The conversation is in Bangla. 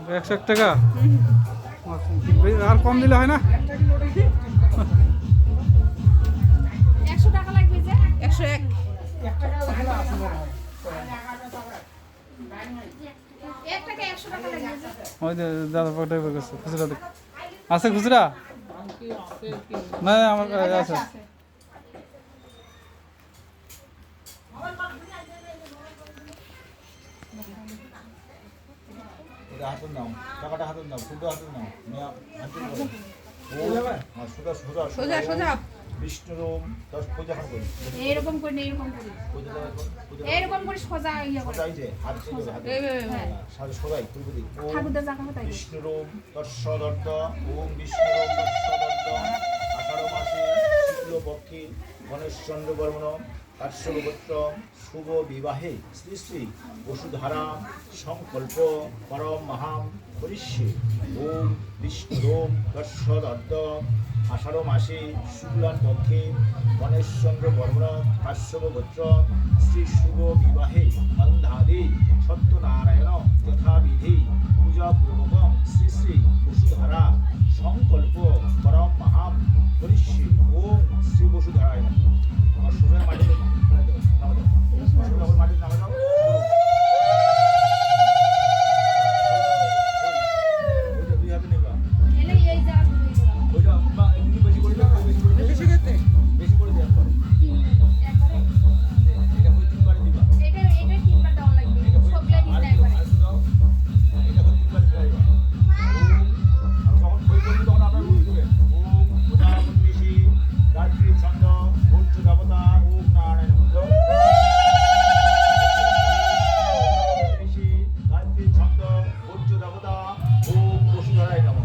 101 টাকা আর কম দিলে হয় না? 100 টাকা লাগবে যে 101 ওই দাদা পকেটে গেছে খুচরা আছে খুচরা না আমার আছে হাতের নাম টাকাটা হাতের নাম শুধু হাতের নাম সোজা সোজা বিষ্ণুরোম 10 পূজা করি এরকম করে এরকম করে সোজা ইয়া করে এই যে হাত দিয়ে হাতে সাথে সবাই তুলবি ঠাকুরদা জায়গা হতাই বিষ্ণুরোম দর্শদর্দ ওম বিষ্ণুরোম দর্শদর্দ 18 মাসে শুক্লপক্ষে গণেশচন্দ্র বর্মণ কাশ্যপগোত্র শুভ বিবাহে শ্রী শ্রী বসুধারা সংকল্প পরম মহাম করিষ্যে ওম বিষ্ণুরোম দর্শদর্দ 18 মাসে শুক্লান পক্ষে গণেশচন্দ্র বর্মণ কাশ্যপগোত্র শ্রী শুভ বিবাহে বন্ধাদি সত্যনারায়ণ যথাবিধি পূজাপূর্বক শ্রী শ্রী বসুধারা সংকল্প পরম মহাম করিষ্যে ওম শ্রী বসুধারায় আমার সোজা মাটিতে মাটির নামে দাও দুই হাতে নেবা এই যা ওইটা বেশি করে দাও বেশি করে দেওয়ার পরে এটা হই 3 বারে দিবা এটা 3বার দেওয়া লাগবে সবগুলা দিন একবারে এটা হই 3 বারে দিবা আর যখন হই করবে তখন আপনারা রুল দিবেন ওম উদাবন্দিশি গায়ত্রী ছন্দ ভূত দেবতা ওম নারায়ণ মন্ত্র গায়ত্রী ছন্দ ভূত দেবতা ওম বসুধারায় নমঃ